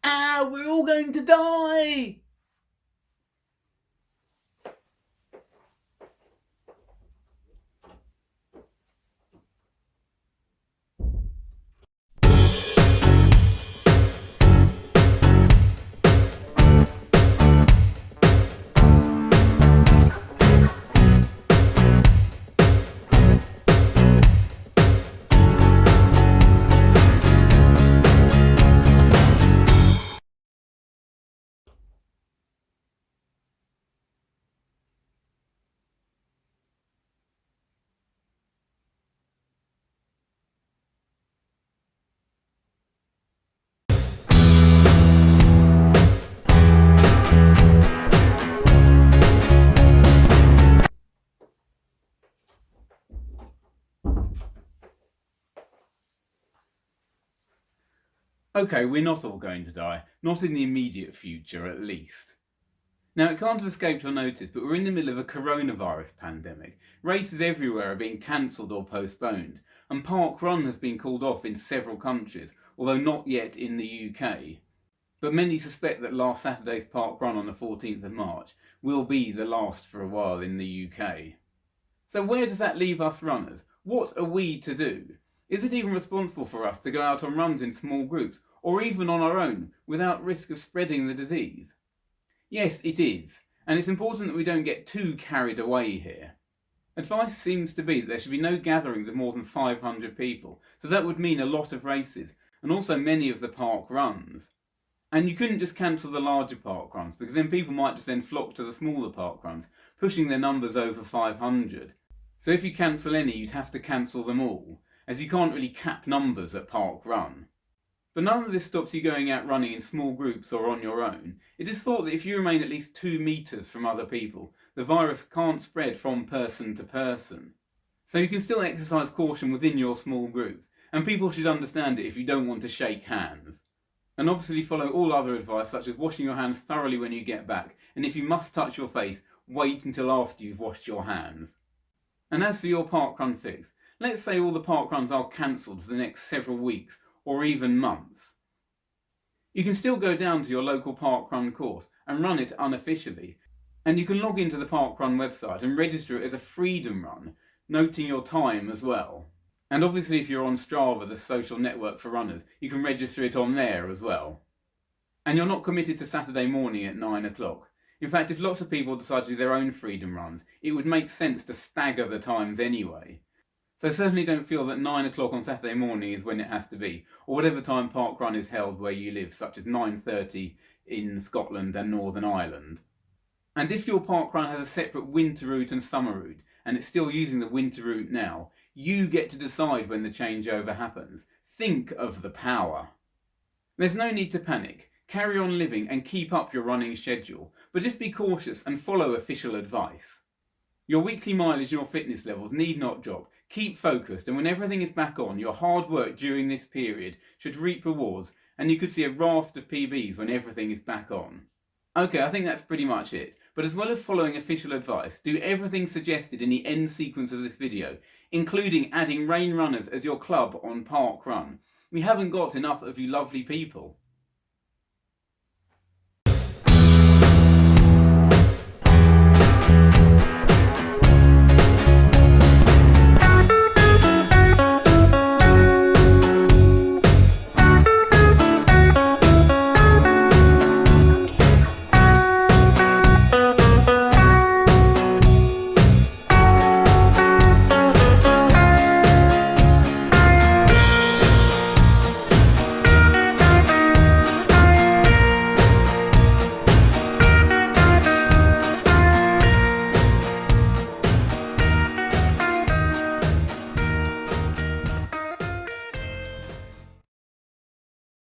Ah, we're all going to die! Okay, we're not all going to die. Not in the immediate future, at least. Now, it can't have escaped your notice, but we're in the middle of a coronavirus pandemic. Races everywhere are being cancelled or postponed, and parkrun has been called off in several countries, although not yet in the UK. But many suspect that last Saturday's parkrun on the 14th of March will be the last for a while in the UK. So where does that leave us runners? What are we to do? Is it even responsible for us to go out on runs in small groups, or even on our own, without risk of spreading the disease? Yes, it is, and it's important that we don't get too carried away here. Advice seems to be that there should be no gatherings of more than 500 people, so that would mean a lot of races, and also many of the park runs. And you couldn't just cancel the larger park runs, because then people might just then flock to the smaller park runs, pushing their numbers over 500. So if you cancel any, you'd have to cancel them all, as you can't really cap numbers at park run. But none of this stops you going out running in small groups or on your own. It is thought that if you remain at least 2 metres from other people, the virus can't spread from person to person. So you can still exercise caution within your small groups, and people should understand it if you don't want to shake hands. And obviously follow all other advice, such as washing your hands thoroughly when you get back, and if you must touch your face, wait until after you've washed your hands. And as for your parkrun fix, let's say all the parkruns are cancelled for the next several weeks or even months. You can still go down to your local parkrun course and run it unofficially, and you can log into the parkrun website and register it as a freedom run, noting your time as well. And obviously if you're on Strava, the social network for runners, you can register it on there as well. And you're not committed to Saturday morning at 9 o'clock. In fact, if lots of people decide to do their own freedom runs, it would make sense to stagger the times anyway. So certainly don't feel that 9 o'clock on Saturday morning is when it has to be, or whatever time parkrun is held where you live, such as 9:30 in Scotland and Northern Ireland. And if your parkrun has a separate winter route and summer route, and it's still using the winter route now, you get to decide when the changeover happens. Think of the power. There's no need to panic. Carry on living and keep up your running schedule, but just be cautious and follow official advice. Your weekly mileage and your fitness levels need not drop. Keep focused, and when everything is back on, your hard work during this period should reap rewards, and you could see a raft of PBs when everything is back on. Okay, I think that's pretty much it. But as well as following official advice, do everything suggested in the end sequence of this video, including adding Rayne Runners as your club on parkrun. We haven't got enough of you lovely people.